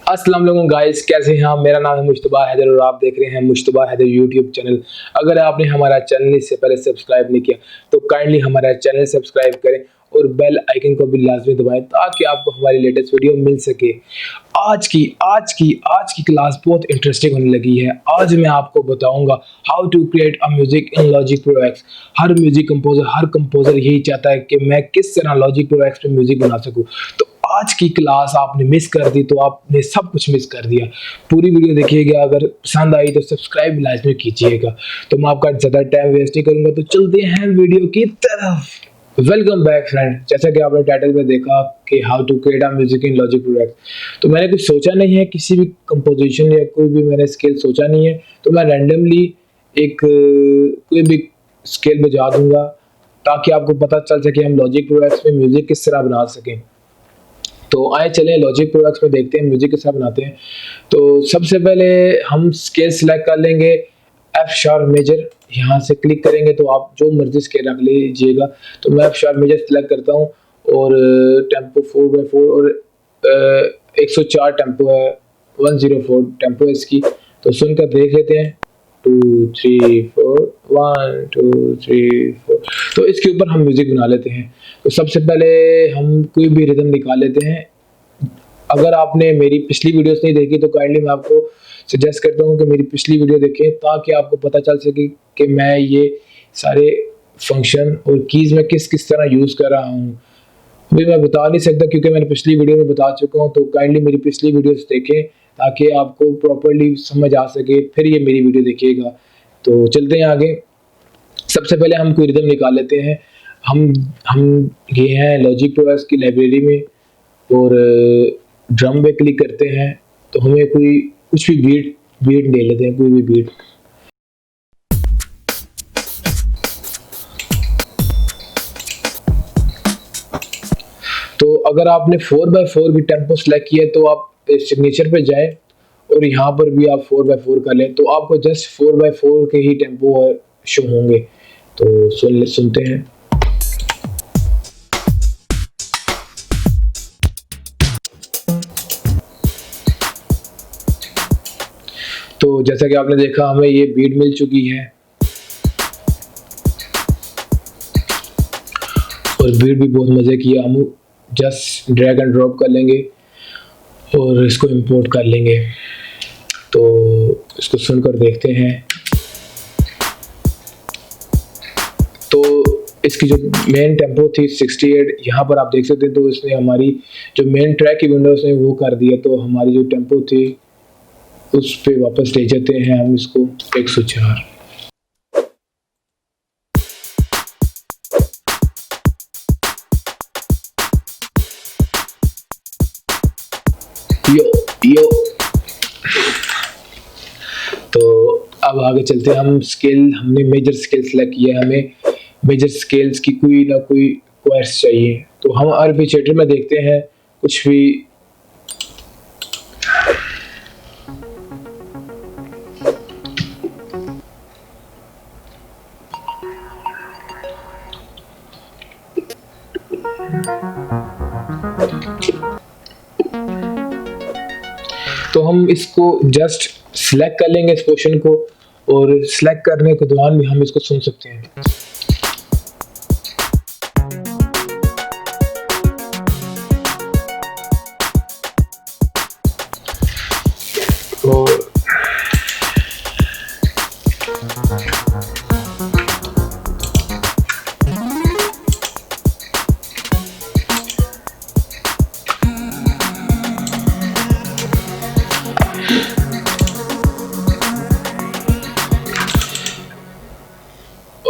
अस्सलाम वालेकुम गाइस, कैसे हैं आप। मेरा नाम है मुश्तबा हैदर और आप देख रहे हैं मुश्तबा हैदर यूट्यूब चैनल। अगर आपने हमारा चैनल इससे पहले सब्सक्राइब नहीं किया तो काइंडली हमारा चैनल सब्सक्राइब करें और बेल आइकन को भी लाजमी दबाएं ताकि आपको हमारी लेटेस्ट वीडियो मिल सके। आज की क्लास बहुत इंटरेस्टिंग होने लगी है। आज मैं आपको बताऊंगा how to create a music in Logic Pro X. हर म्यूजिक कंपोजर यही चाहता है कि मैं किस तरह लॉजिक प्रो एक्स पे म्यूजिक बना सकूं। तो आज की क्लास आपने मिस कर दी तो आपने सब कुछ मिस कर दिया। पूरी वीडियो देखिएगा, अगर पसंद आई तो सब्सक्राइब लाजमी कीजिएगा। तो मैं आपका ज़्यादा टाइम वेस्ट नहीं करूंगा, तो चलते हैं वीडियो की तरफ। Welcome back friend. जैसा कि आपने टाइटल में देखा कि how to create a music in Logic Pro X, तो मैंने कुछ सोचा नहीं है, किसी भी कंपोजिशन या कोई भी मैंने स्केल सोचा नहीं है, तो मैं रैंडमली एक कोई भी स्केल बजा दूंगा ताकि आपको पता चल सके हम लॉजिक प्रो एक्स में म्यूजिक किस तरह बना सकें। तो आए चलें लॉजिक प्रो एक्स में देखते हैं म्यूजिक कैसे बनाते हैं। तो सबसे पहले हम स्केल सिलेक्ट कर लेंगे एफ शार्प मेजर। यहाँ से क्लिक करेंगे तो आप जो मर्जी स्केल रख लीजिएगा। तो मैं एफ शार्प मेजर सिलेक्ट करता हूँ और टेम्पो 4/4 और 104 टेम्पो है, 104 टेम्पो है इसकी। तो सुनकर देख लेते हैं। 2 3 4 1 2 3 4। तो इसके ऊपर हम म्यूजिक बना लेते हैं। तो सबसे पहले हम कोई भी रिदम निकाल लेते हैं। अगर आपने मेरी पिछली वीडियोस नहीं देखी तो काइंडली मैं आपको सजेस्ट करता हूँ कि मेरी पिछली वीडियो देखें ताकि आपको पता चल सके कि मैं ये सारे फंक्शन और कीज़ में किस किस तरह यूज़ कर रहा हूँ। अभी मैं बता नहीं सकता क्योंकि मैंने पिछली वीडियो में बता चुका हूँ। तो काइंडली मेरी पिछली वीडियोस देखें ताकि आपको प्रॉपर्ली समझ आ सके, फिर ये मेरी वीडियो देखिएगा। तो चलते हैं आगे। सबसे पहले हम कोई रिदम निकाल लेते हैं। हम ये हैं लॉजिक प्रो एक्स की लाइब्रेरी में और ड्रम पे क्लिक करते हैं। तो हमें कोई कुछ भी बीट ले लेते हैं, कोई भी बीट। तो अगर आपने 4/4 की टेम्पो सेलेक्ट किया तो आप सिग्नेचर पे जाएं और यहाँ पर भी आप 4/4 कर लें तो आपको जस्ट 4/4 के ही टेम्पो शो होंगे। तो सुनते हैं। तो जैसा कि आपने देखा हमें ये बीट मिल चुकी है और बीट भी बहुत मज़े की है। हम जस्ट ड्रैग एंड ड्रॉप कर लेंगे और इसको इंपोर्ट कर लेंगे। तो इसको सुनकर देखते हैं। तो इसकी जो मेन टेम्पो थी 68, यहाँ पर आप देख सकते हैं। तो इसने हमारी जो मेन ट्रैक की विंडो उसने वो कर दिया। तो हमारी जो टेम्पो थी उस पे वापस ले जाते हैं हम इसको 104। यो यो। तो अब आगे चलते हैं। हमने मेजर स्केल सेलेक्ट किया है। हमें मेजर स्केल्स की कोई ना कोई क्वार्ट्स चाहिए। तो हम आर्बिट्रेटर में देखते हैं कुछ भी। तो हम इसको जस्ट सिलेक्ट कर लेंगे इस पोर्शन को और सिलेक्ट करने के दौरान भी हम इसको सुन सकते हैं। तो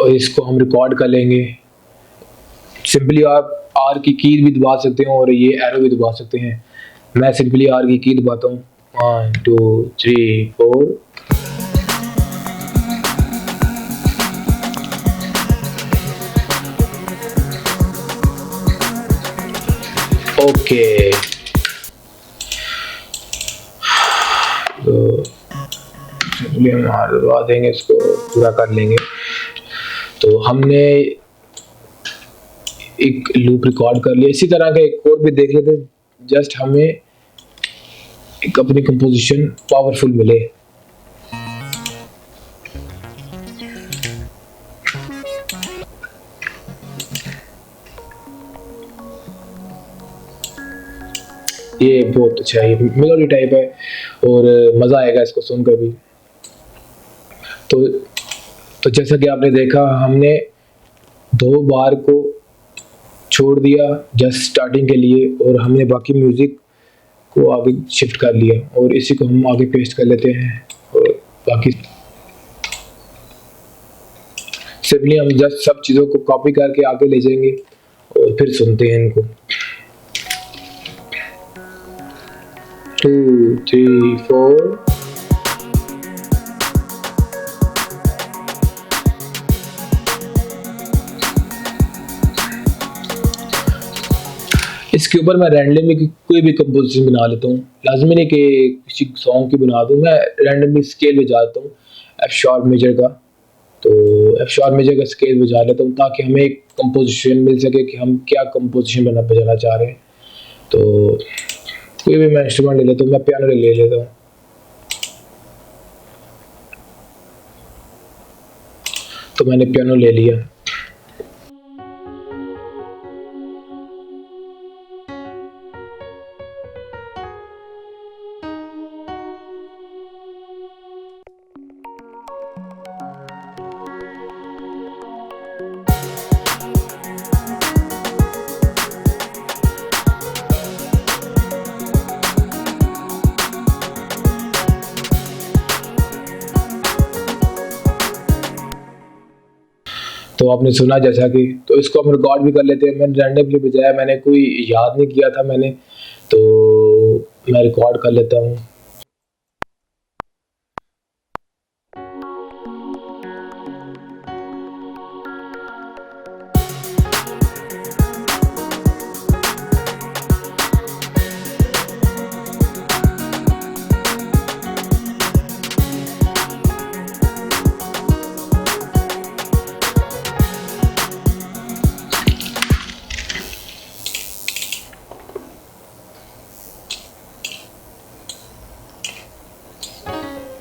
इसको हम रिकॉर्ड कर लेंगे। सिंपली आप आर की भी दबा सकते हैं और ये एरो भी दबा सकते हैं। मैं सिंपली आर की दबाता हूँ। 1 2 3 4। ओके। तो सिंपली हम आर दबा देंगे, इसको पूरा कर लेंगे। तो हमने एक लूप रिकॉर्ड कर लिया। इसी तरह का एक और भी देख लेते हैं। जस्ट हमें एक अपनी कंपोजिशन पावरफुल मिले। ये बहुत अच्छा है, ये मेलोडी टाइप है और मज़ा आएगा इसको सुनकर भी। तो तो जैसा कि आपने देखा, हमने 2 बार को छोड़ दिया जस्ट स्टार्टिंग के लिए और हमने बाकी म्यूज़िक को आगे शिफ्ट कर लिया और इसी को हम आगे पेस्ट कर लेते हैं और बाकी सिंपली हम जस्ट सब चीज़ों को कॉपी करके आगे ले जाएंगे और फिर सुनते हैं इनको। 2 3 4। इसके ऊपर मैं रैंडमली कोई भी कंपोजिशन बना लेता हूँ, लाजमी नहीं कि किसी सॉन्ग की बना दूँ। मैं रैंडमली स्केल बजाता हूँ एफ शार्प मेजर का, तो एफ शार्प मेजर का स्केल बजा लेता हूँ ताकि हमें एक कंपोजिशन मिल सके कि हम क्या कंपोजिशन बजाना चाह रहे हैं। तो कोई भी मैं इंस्ट्रूमेंट ले लेता हूँ, मैं पियानो ले लेता हूँ। तो मैंने पियानो ले लिया। तो आपने सुना जैसा कि, तो इसको हम रिकॉर्ड भी कर लेते हैं। मैंने रैंडमली बजाया, मैंने कोई याद नहीं किया था मैंने, तो मैं रिकॉर्ड कर लेता हूँ।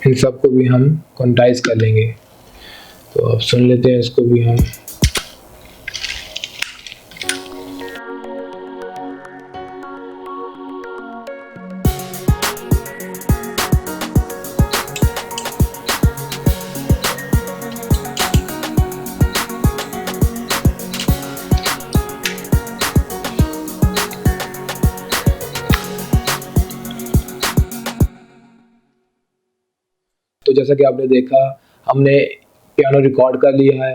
इन सबको भी हम क्वांटाइज कर लेंगे। तो अब सुन लेते हैं इसको भी हम। तो जैसा कि आपने देखा, हमने पियानो रिकॉर्ड कर लिया है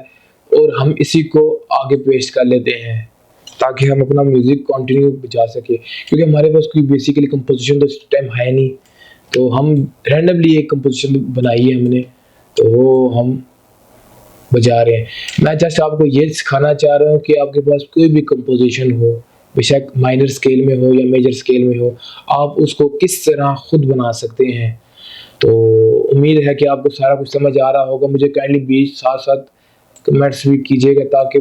और हम इसी को आगे पेस्ट कर लेते हैं ताकि हम अपना म्यूज़िक कंटिन्यू बजा सके, क्योंकि हमारे पास कोई बेसिकली कंपोजिशन तो इस टाइम है नहीं। तो हम रैंडमली एक कंपोजिशन बनाई है हमने, तो वो हम बजा रहे हैं। मैं जस्ट आपको ये सिखाना चाह रहा हूँ कि आपके पास कोई भी कंपोजिशन हो, बेशक माइनर स्केल में हो या मेजर स्केल में हो, आप उसको किस तरह खुद बना सकते हैं। तो उम्मीद है कि आपको सारा कुछ समझ आ रहा होगा। मुझे काइंडली बीच साथ साथ कमेंट्स भी कीजिएगा ताकि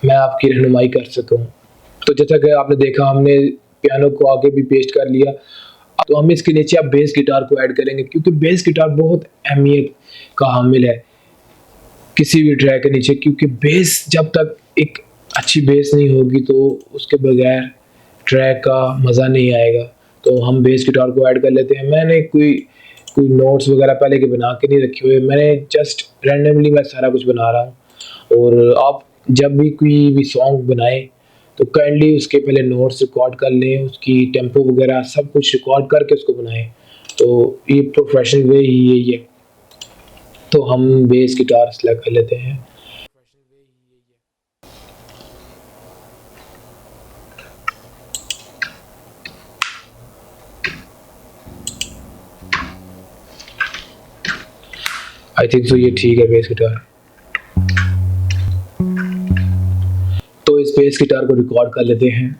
मैं आपकी रहनुमाई कर सकूं। तो जैसा कि आपने देखा, हमने पियानो को आगे भी पेस्ट कर लिया। तो हम इसके नीचे अब बेस गिटार को ऐड करेंगे, क्योंकि बेस गिटार बहुत अहमियत का हामिल है किसी भी ट्रैक के नीचे, क्योंकि बेस जब तक एक अच्छी बेस नहीं होगी तो उसके बगैर ट्रैक का मज़ा नहीं आएगा। तो हम बेस गिटार को ऐड कर लेते हैं। मैंने कोई नोट्स वगैरह पहले के बना के नहीं रखे हुए, मैंने जस्ट रैंडमली मैं सारा कुछ बना रहा हूँ। और आप जब भी कोई भी सॉन्ग बनाएं तो काइंडली उसके पहले नोट्स रिकॉर्ड कर लें, उसकी टेम्पो वगैरह सब कुछ रिकॉर्ड करके उसको बनाएं। तो ये प्रोफेशनल वे ही यही है। तो हम बेस गिटार सेलेक्ट कर लेते हैं। आई थिंक सो ये ठीक है बेस गिटार। तो इस बेस गिटार को रिकॉर्ड कर लेते हैं।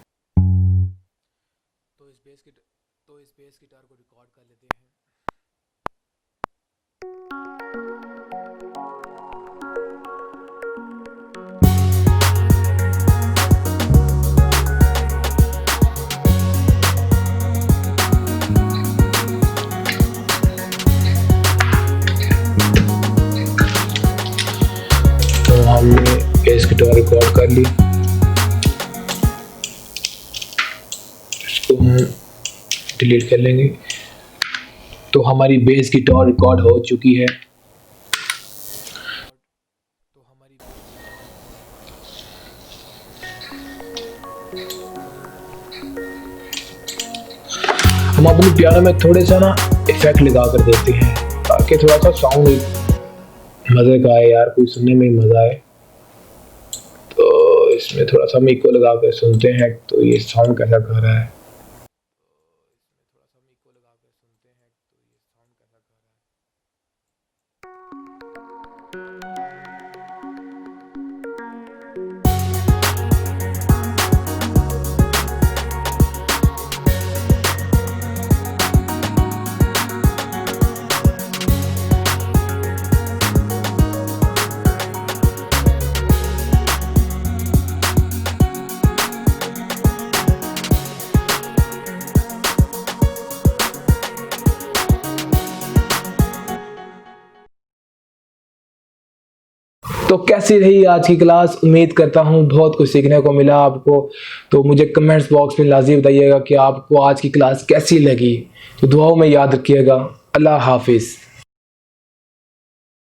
हमने बेस गिटार रिकॉर्ड कर ली, इसको हम डिलीट कर लेंगे। तो हमारी बेस गिटार रिकॉर्ड हो चुकी है। हम अपने पियानो में थोड़े सा ना इफेक्ट लगा कर देते हैं ताकि थोड़ा सा साउंड मज़े का आए यार, कोई सुनने में ही मज़ा आए। तो इसमें थोड़ा सा हम इको लगा कर सुनते हैं तो ये साउंड कैसा कर रहा है। तो कैसी रही आज की क्लास? उम्मीद करता हूँ बहुत कुछ सीखने को मिला आपको। तो मुझे कमेंट्स बॉक्स में लाज़िम बताइएगा कि आपको आज की क्लास कैसी लगी। तो दुआओं में याद रखिएगा। अल्लाह हाफिज़।